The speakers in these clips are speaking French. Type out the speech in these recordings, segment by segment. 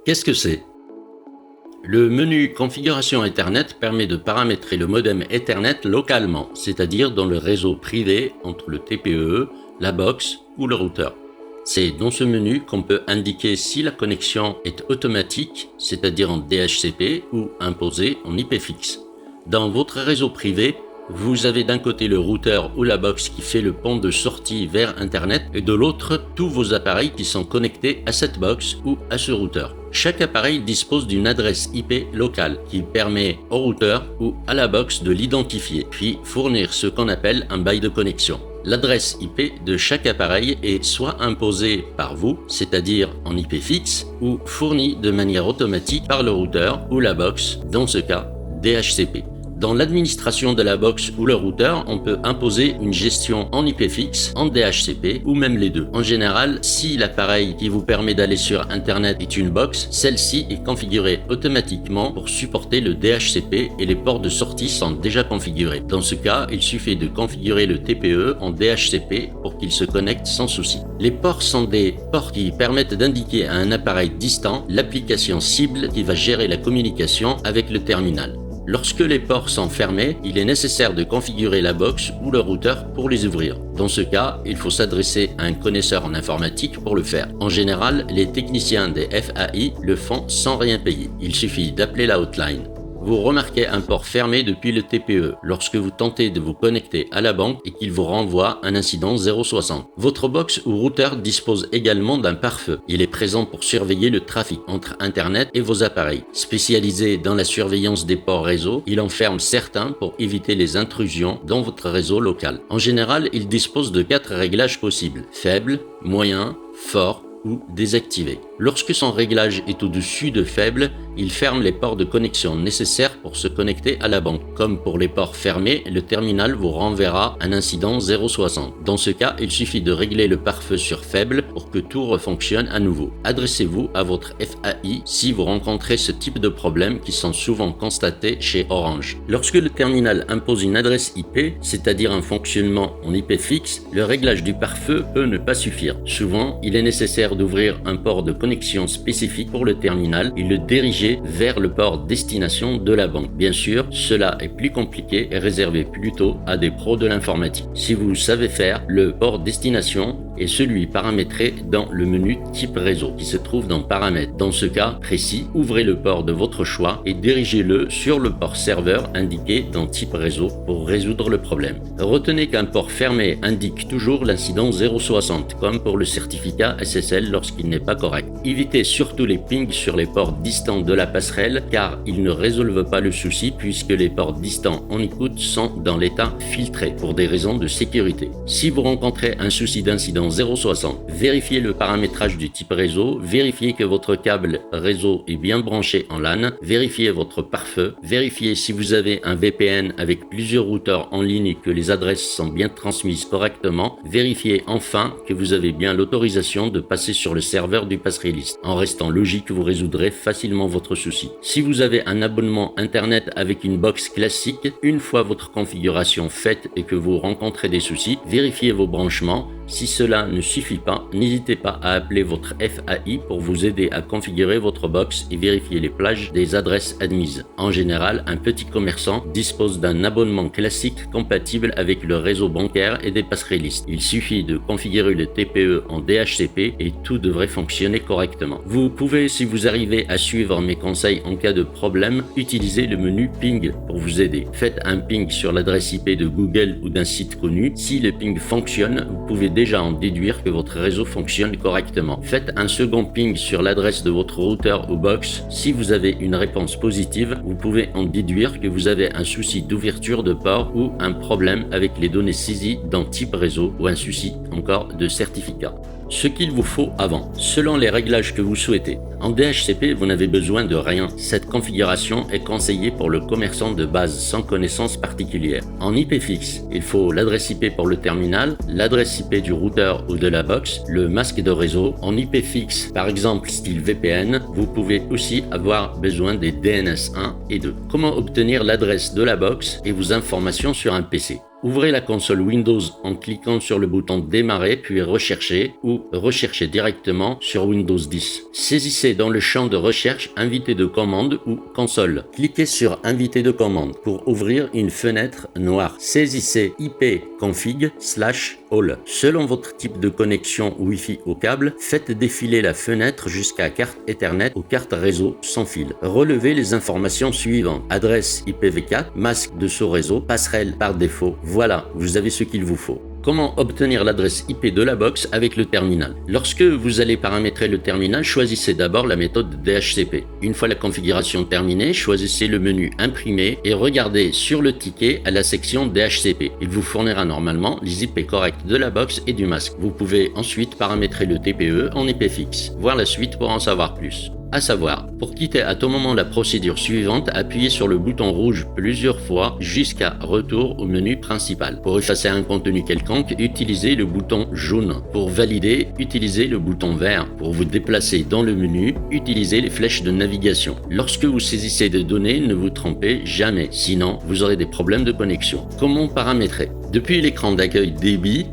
Qu'est-ce que c'est? Le menu Configuration Ethernet permet de paramétrer le modem Ethernet localement, c'est-à-dire dans le réseau privé entre le TPE, la box ou le routeur. C'est dans ce menu qu'on peut indiquer si la connexion est automatique, c'est-à-dire en DHCP ou imposée en IP fixe. Dans votre réseau privé, vous avez d'un côté le routeur ou la box qui fait le pont de sortie vers Internet et de l'autre tous vos appareils qui sont connectés à cette box ou à ce routeur. Chaque appareil dispose d'une adresse IP locale qui permet au routeur ou à la box de l'identifier, puis fournir ce qu'on appelle un bail de connexion. L'adresse IP de chaque appareil est soit imposée par vous, c'est-à-dire en IP fixe, ou fournie de manière automatique par le routeur ou la box, dans ce cas DHCP. Dans l'administration de la box ou le routeur, on peut imposer une gestion en IP fixe, en DHCP ou même les deux. En général, si l'appareil qui vous permet d'aller sur Internet est une box, celle-ci est configurée automatiquement pour supporter le DHCP et les ports de sortie sont déjà configurés. Dans ce cas, il suffit de configurer le TPE en DHCP pour qu'il se connecte sans souci. Les ports sont des ports qui permettent d'indiquer à un appareil distant l'application cible qui va gérer la communication avec le terminal. Lorsque les ports sont fermés, il est nécessaire de configurer la box ou le routeur pour les ouvrir. Dans ce cas, il faut s'adresser à un connaisseur en informatique pour le faire. En général, les techniciens des FAI le font sans rien payer. Il suffit d'appeler la hotline. Vous remarquez un port fermé depuis le TPE lorsque vous tentez de vous connecter à la banque et qu'il vous renvoie un incident 060. Votre box ou routeur dispose également d'un pare-feu. Il est présent pour surveiller le trafic entre Internet et vos appareils. Spécialisé dans la surveillance des ports réseau, il en ferme certains pour éviter les intrusions dans votre réseau local. En général, il dispose de 4 réglages possibles: faible, moyen, fort ou désactivé. Lorsque son réglage est au-dessus de faible, il ferme les ports de connexion nécessaires pour se connecter à la banque. Comme pour les ports fermés, le terminal vous renverra un incident 060. Dans ce cas, il suffit de régler le pare-feu sur faible pour que tout refonctionne à nouveau. Adressez-vous à votre FAI si vous rencontrez ce type de problèmes qui sont souvent constatés chez Orange. Lorsque le terminal impose une adresse IP, c'est-à-dire un fonctionnement en IP fixe, le réglage du pare-feu peut ne pas suffire. Souvent, il est nécessaire d'ouvrir un port de connexion spécifique pour le terminal et le diriger vers le port destination de la banque. Bien sûr, cela est plus compliqué et réservé plutôt à des pros de l'informatique. Si vous savez faire, le port destination est celui paramétré dans le menu type réseau qui se trouve dans paramètres. Dans ce cas précis, ouvrez le port de votre choix et dirigez-le sur le port serveur indiqué dans type réseau pour résoudre le problème. Retenez qu'un port fermé indique toujours l'incident 060 comme pour le certificat SSL lorsqu'il n'est pas correct. Évitez surtout les pings sur les ports distants de la passerelle car ils ne résolvent pas le souci puisque les ports distants en écoute sont dans l'état filtré pour des raisons de sécurité. Si vous rencontrez un souci d'incident 060, vérifiez le paramétrage du type réseau, vérifiez que votre câble réseau est bien branché en LAN, vérifiez votre pare-feu, vérifiez si vous avez un VPN avec plusieurs routeurs en ligne et que les adresses sont bien transmises correctement, vérifiez enfin que vous avez bien l'autorisation de passer sur le serveur du passerelliste. En restant logique, vous résoudrez facilement votre souci. Si vous avez un abonnement Internet avec une box classique, une fois votre configuration faite et que vous rencontrez des soucis, vérifiez vos branchements. Si cela ne suffit pas, n'hésitez pas à appeler votre FAI pour vous aider à configurer votre box et vérifier les plages des adresses admises. En général, un petit commerçant dispose d'un abonnement classique compatible avec le réseau bancaire et des passerellistes. Il suffit de configurer le TPE en DHCP et tout devrait fonctionner correctement. Vous pouvez, si vous arrivez à suivre mes conseils en cas de problème, utiliser le menu ping pour vous aider. Faites un ping sur l'adresse IP de Google ou d'un site connu. Si le ping fonctionne, vous pouvez déjà en déduire que votre réseau fonctionne correctement. Faites un second ping sur l'adresse de votre routeur ou box. Si vous avez une réponse positive, vous pouvez en déduire que vous avez un souci d'ouverture de port ou un problème avec les données saisies dans type réseau ou un souci encore de certificat. Ce qu'il vous faut avant, selon les réglages que vous souhaitez. En DHCP, vous n'avez besoin de rien. Cette configuration est conseillée pour le commerçant de base sans connaissance particulière. En IP fixe, il faut l'adresse IP pour le terminal, l'adresse IP du routeur ou de la box, le masque de réseau. En IP fixe, par exemple style VPN, vous pouvez aussi avoir besoin des DNS 1 et 2. Comment obtenir l'adresse de la box et vos informations sur un PC? Ouvrez la console Windows en cliquant sur le bouton Démarrer puis Rechercher ou recherchez directement sur Windows 10. Saisissez dans le champ de recherche Invité de commande ou console. Cliquez sur Invité de commande pour ouvrir une fenêtre noire. Saisissez ipconfig/all. Selon votre type de connexion Wi-Fi au câble, faites défiler la fenêtre jusqu'à carte Ethernet ou carte réseau sans fil. Relevez les informations suivantes. Adresse IPv4, masque de sous-réseau, passerelle par défaut. Voilà, vous avez ce qu'il vous faut. Comment obtenir l'adresse IP de la box avec le terminal? Lorsque vous allez paramétrer le terminal, choisissez d'abord la méthode DHCP. Une fois la configuration terminée, choisissez le menu Imprimer et regardez sur le ticket à la section DHCP. Il vous fournira normalement les IP corrects de la box et du masque. Vous pouvez ensuite paramétrer le TPE en IP fixe. Voir la suite pour en savoir plus. À savoir, pour quitter à tout moment la procédure suivante, appuyez sur le bouton rouge plusieurs fois jusqu'à retour au menu principal. Pour effacer un contenu quelconque, utilisez le bouton jaune. Pour valider, utilisez le bouton vert. Pour vous déplacer dans le menu, utilisez les flèches de navigation. Lorsque vous saisissez des données, ne vous trompez jamais, sinon vous aurez des problèmes de connexion. Comment paramétrer? Depuis l'écran d'accueil débit,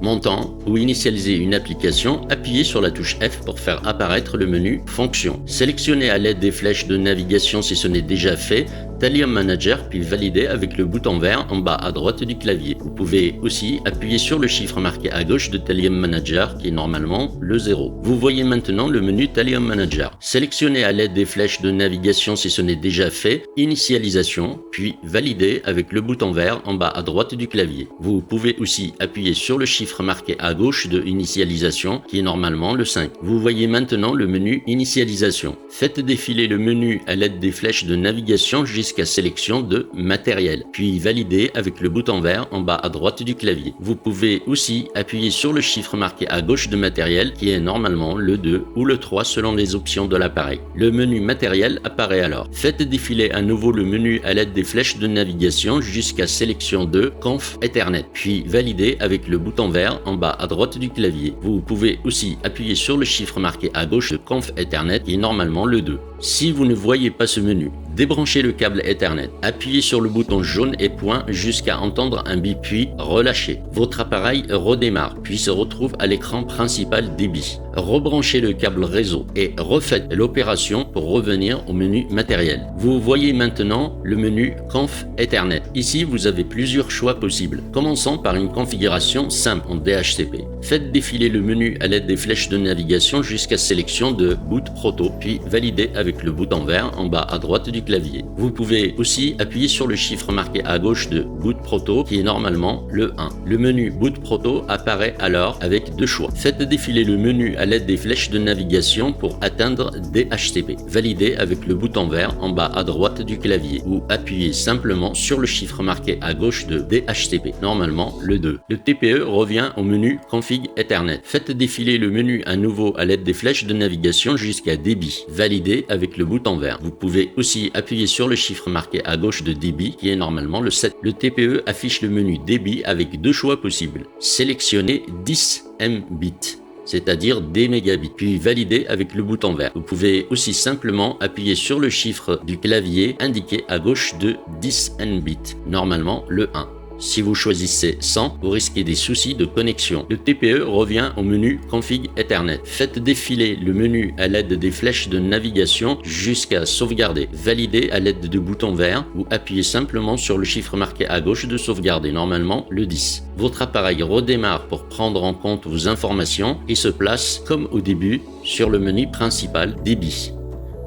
montant ou initialiser une application, appuyez sur la touche F pour faire apparaître le menu Fonctions. Sélectionnez à l'aide des flèches de navigation si ce n'est déjà fait, Talium Manager puis validez avec le bouton vert en bas à droite du clavier. Vous pouvez aussi appuyer sur le chiffre marqué à gauche de Talium Manager qui est normalement le 0. Vous voyez maintenant le menu Talium Manager. Sélectionnez à l'aide des flèches de navigation si ce n'est déjà fait, Initialisation puis validez avec le bouton vert en bas à droite du clavier. Vous pouvez aussi appuyer sur le chiffre marqué à gauche de Initialisation qui est normalement le 5. Vous voyez maintenant le menu Initialisation. Faites défiler le menu à l'aide des flèches de navigation jusqu'à sélection de Matériel, puis validez avec le bouton vert en bas à droite du clavier. Vous pouvez aussi appuyer sur le chiffre marqué à gauche de Matériel qui est normalement le 2 ou le 3 selon les options de l'appareil. Le menu Matériel apparaît alors. Faites défiler à nouveau le menu à l'aide des flèches de navigation jusqu'à sélection de Conf Ethernet, puis validez avec le bouton vert en bas à droite du clavier. Vous pouvez aussi appuyer sur le chiffre marqué à gauche de Conf Ethernet qui est normalement le 2. Si vous ne voyez pas ce menu, débranchez le câble Ethernet. Appuyez sur le bouton jaune et point jusqu'à entendre un bip puis relâchez. Votre appareil redémarre puis se retrouve à l'écran principal débit. Rebranchez le câble réseau et refaites l'opération pour revenir au menu matériel. Vous voyez maintenant le menu Conf Ethernet. Ici, vous avez plusieurs choix possibles. Commençons par une configuration simple en DHCP. Faites défiler le menu à l'aide des flèches de navigation jusqu'à sélection de Boot Proto puis validez avec le bouton vert en bas à droite du clavier. Vous pouvez aussi appuyer sur le chiffre marqué à gauche de Boot Proto qui est normalement le 1. Le menu Boot Proto apparaît alors avec deux choix. Faites défiler le menu à l'aide des flèches de navigation pour atteindre DHCP. Validez avec le bouton vert en bas à droite du clavier ou appuyez simplement sur le chiffre marqué à gauche de DHCP, normalement le 2. Le TPE revient au menu Config Ethernet. Faites défiler le menu à nouveau à l'aide des flèches de navigation jusqu'à débit. Validez avec le bouton vert. Vous pouvez aussi appuyer sur le chiffre marqué à gauche de débit qui est normalement le 7. Le TPE affiche le menu débit avec deux choix possibles. Sélectionnez 10 Mbit, c'est-à-dire des mégabits, puis validez avec le bouton vert. Vous pouvez aussi simplement appuyer sur le chiffre du clavier indiqué à gauche de 10 Mbit, normalement le 1. Si vous choisissez 100, vous risquez des soucis de connexion. Le TPE revient au menu Config Ethernet. Faites défiler le menu à l'aide des flèches de navigation jusqu'à sauvegarder. Validez à l'aide du bouton vert ou appuyez simplement sur le chiffre marqué à gauche de sauvegarder, normalement le 10. Votre appareil redémarre pour prendre en compte vos informations et se place, comme au début, sur le menu principal débit.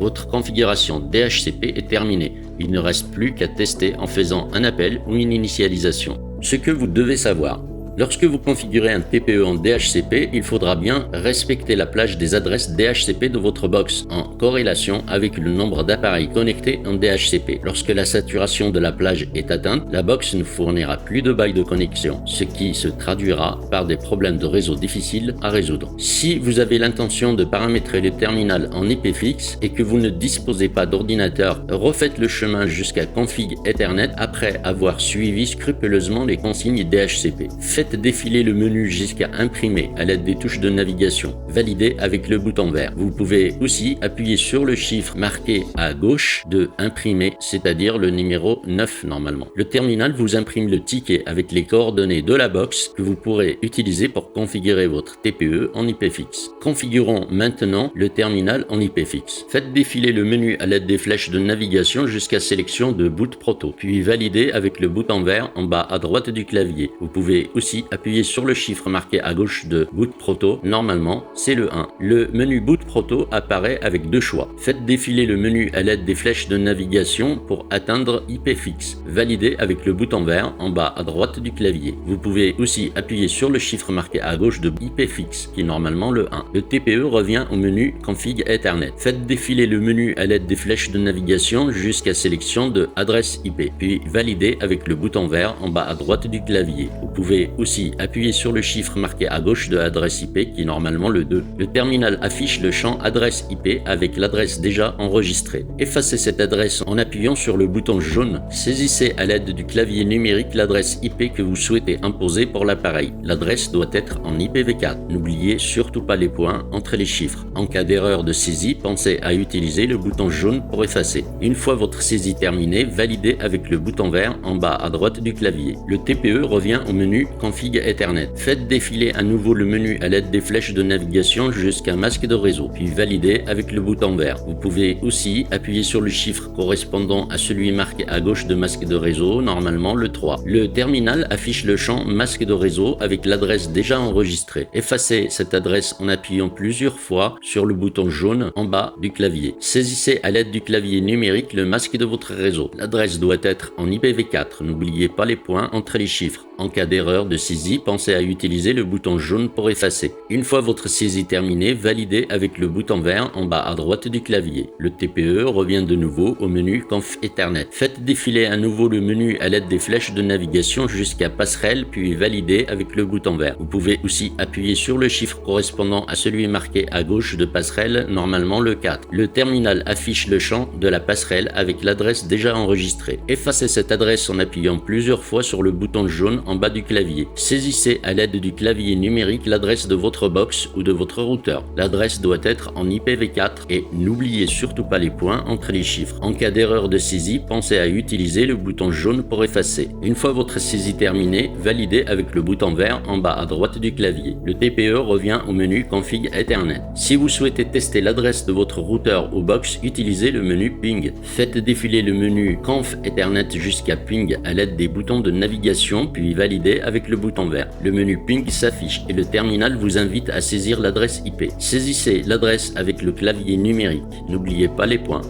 Votre configuration DHCP est terminée. Il ne reste plus qu'à tester en faisant un appel ou une initialisation. Ce que vous devez savoir. Lorsque vous configurez un TPE en DHCP, il faudra bien respecter la plage des adresses DHCP de votre box en corrélation avec le nombre d'appareils connectés en DHCP. Lorsque la saturation de la plage est atteinte, la box ne fournira plus de bail de connexion, ce qui se traduira par des problèmes de réseau difficiles à résoudre. Si vous avez l'intention de paramétrer le terminal en IP fixe et que vous ne disposez pas d'ordinateur, refaites le chemin jusqu'à Config Ethernet après avoir suivi scrupuleusement les consignes DHCP. Faites Faites défiler le menu jusqu'à imprimer à l'aide des touches de navigation. Validez avec le bouton vert. Vous pouvez aussi appuyer sur le chiffre marqué à gauche de imprimer, c'est-à-dire le numéro 9 normalement. Le terminal vous imprime le ticket avec les coordonnées de la box que vous pourrez utiliser pour configurer votre TPE en IP fixe. Configurons maintenant le terminal en IP fixe. Faites défiler le menu à l'aide des flèches de navigation jusqu'à sélection de Boot Proto, puis validez avec le bouton vert en bas à droite du clavier. Vous pouvez aussi appuyer sur le chiffre marqué à gauche de Boot Proto, normalement c'est le 1. Le menu Boot Proto apparaît avec deux choix. Faites défiler le menu à l'aide des flèches de navigation pour atteindre IP fixe. Validez avec le bouton vert en bas à droite du clavier. Vous pouvez aussi appuyer sur le chiffre marqué à gauche de IP fixe, qui est normalement le 1. Le TPE revient au menu Config Ethernet. Faites défiler le menu à l'aide des flèches de navigation jusqu'à sélection de adresse IP, puis validez avec le bouton vert en bas à droite du clavier. Vous pouvez aussi appuyer sur le chiffre marqué à gauche de adresse IP, qui est normalement le 2. Le terminal affiche le champ adresse IP avec l'adresse déjà enregistrée. Effacez cette adresse en appuyant sur le bouton jaune. Saisissez à l'aide du clavier numérique l'adresse IP que vous souhaitez imposer pour l'appareil. L'adresse doit être en IPv4. N'oubliez surtout pas les points entre les chiffres. En cas d'erreur de saisie, pensez à utiliser le bouton jaune pour effacer. Une fois votre saisie terminée, validez avec le bouton vert en bas à droite du clavier. Le TPE revient au menu Config Ethernet. Faites défiler à nouveau le menu à l'aide des flèches de navigation jusqu'à masque de réseau, puis validez avec le bouton vert. Vous pouvez aussi appuyer sur le chiffre correspondant à celui marqué à gauche de masque de réseau, normalement le 3. Le terminal affiche le champ masque de réseau avec l'adresse déjà enregistrée. Effacez cette adresse en appuyant plusieurs fois sur le bouton jaune en bas du clavier. Saisissez à l'aide du clavier numérique le masque de votre réseau. L'adresse doit être en IPv4. N'oubliez pas les points entre les chiffres. En cas d'erreur de saisie, pensez à utiliser le bouton jaune pour effacer. Une fois votre saisie terminée, validez avec le bouton vert en bas à droite du clavier. Le TPE revient de nouveau au menu Conf Ethernet. Faites défiler à nouveau le menu à l'aide des flèches de navigation jusqu'à passerelle, puis validez avec le bouton vert. Vous pouvez aussi appuyer sur le chiffre correspondant à celui marqué à gauche de passerelle, normalement le 4. Le terminal affiche le champ de la passerelle avec l'adresse déjà enregistrée. Effacez cette adresse en appuyant plusieurs fois sur le bouton jaune en bas du clavier. Saisissez à l'aide du clavier numérique l'adresse de votre box ou de votre routeur. L'adresse doit être en IPv4 et n'oubliez surtout pas les points entre les chiffres. En cas d'erreur de saisie, pensez à utiliser le bouton jaune pour effacer. Une fois votre saisie terminée, validez avec le bouton vert en bas à droite du clavier. Le TPE revient au menu Config Ethernet. Si vous souhaitez tester l'adresse de votre routeur ou box, utilisez le menu Ping. Faites défiler le menu Conf Ethernet jusqu'à Ping à l'aide des boutons de navigation, puis validez avec le bouton vert. Le menu Ping s'affiche et le terminal vous invite à saisir l'adresse IP. Saisissez l'adresse avec le clavier numérique. N'oubliez pas les points.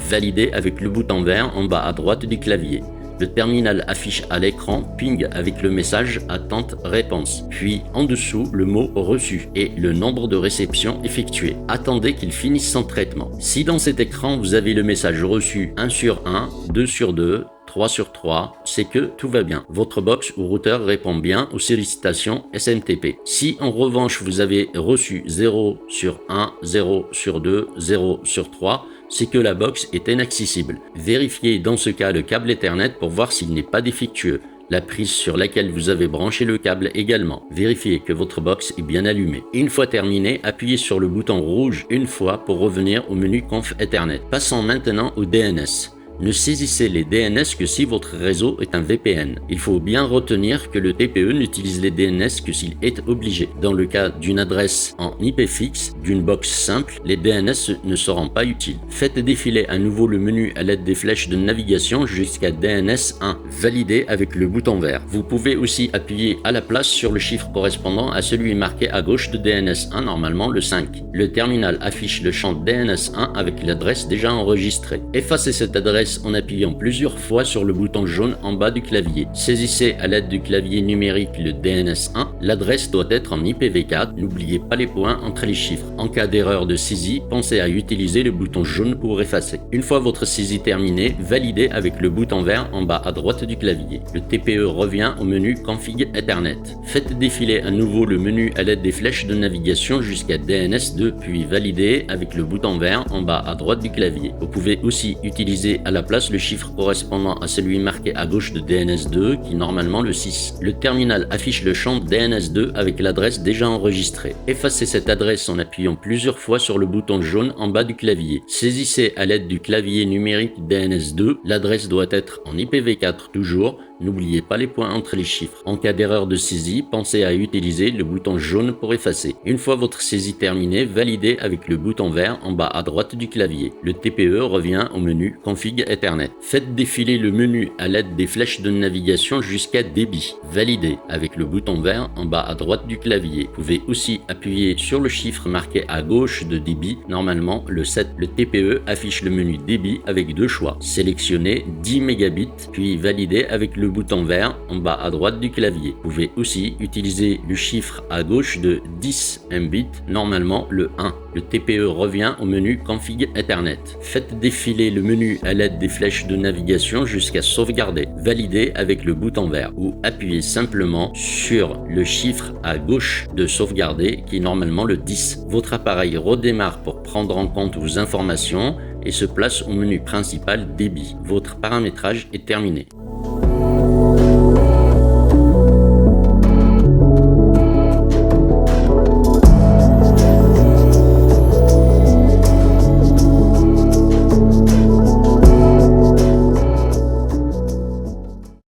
Validez avec le bouton vert en bas à droite du clavier. Le terminal affiche à l'écran Ping avec le message Attente-réponse, puis en dessous le mot reçu et le nombre de réceptions effectuées. Attendez qu'il finisse son traitement. Si dans cet écran vous avez le message reçu 1 sur 1, 2 sur 2, 3 sur 3, c'est que tout va bien. Votre box ou routeur répond bien aux sollicitations SMTP. Si en revanche vous avez reçu 0 sur 1, 0 sur 2, 0 sur 3, c'est que la box est inaccessible. Vérifiez dans ce cas le câble Ethernet pour voir s'il n'est pas défectueux. La prise sur laquelle vous avez branché le câble également. Vérifiez que votre box est bien allumée. Une fois terminé, appuyez sur le bouton rouge une fois pour revenir au menu Conf Ethernet. Passons maintenant au DNS. Ne saisissez les DNS que si votre réseau est un VPN. Il faut bien retenir que le TPE n'utilise les DNS que s'il est obligé. Dans le cas d'une adresse en IP fixe, d'une box simple, les DNS ne seront pas utiles. Faites défiler à nouveau le menu à l'aide des flèches de navigation jusqu'à DNS 1. Validez avec le bouton vert. Vous pouvez aussi appuyer à la place sur le chiffre correspondant à celui marqué à gauche de DNS 1, normalement le 5. Le terminal affiche le champ DNS 1 avec l'adresse déjà enregistrée. Effacez cette adresse en appuyant plusieurs fois sur le bouton jaune en bas du clavier. Saisissez à l'aide du clavier numérique le DNS 1. L'adresse doit être en IPv4. N'oubliez pas les points entre les chiffres. En cas d'erreur de saisie, pensez à utiliser le bouton jaune pour effacer. Une fois votre saisie terminée, validez avec le bouton vert en bas à droite du clavier. Le TPE revient au menu Config Ethernet. Faites défiler à nouveau le menu à l'aide des flèches de navigation jusqu'à DNS 2, puis validez avec le bouton vert en bas à droite du clavier. Vous pouvez aussi utiliser à la place le chiffre correspondant à celui marqué à gauche de DNS2 qui est normalement le 6. Le terminal affiche le champ DNS2 avec l'adresse déjà enregistrée. Effacez cette adresse en appuyant plusieurs fois sur le bouton jaune en bas du clavier. Saisissez à l'aide du clavier numérique DNS2. L'adresse doit être en IPv4 toujours. N'oubliez pas les points entre les chiffres. En cas d'erreur de saisie, pensez à utiliser le bouton jaune pour effacer. Une fois votre saisie terminée, validez avec le bouton vert en bas à droite du clavier. Le TPE revient au menu Config Ethernet. Faites défiler le menu à l'aide des flèches de navigation jusqu'à débit. Validez avec le bouton vert en bas à droite du clavier. Vous pouvez aussi appuyer sur le chiffre marqué à gauche de débit, normalement le 7. Le TPE affiche le menu débit avec deux choix. Sélectionnez 10 mégabits, puis validez avec le bouton vert en bas à droite du clavier. Vous pouvez aussi utiliser le chiffre à gauche de 10 Mbit, normalement le 1. Le TPE revient au menu Config Ethernet. Faites défiler le menu à l'aide des flèches de navigation jusqu'à sauvegarder. Validez avec le bouton vert ou appuyez simplement sur le chiffre à gauche de sauvegarder qui est normalement le 10. Votre appareil redémarre pour prendre en compte vos informations et se place au menu principal débit. Votre paramétrage est terminé.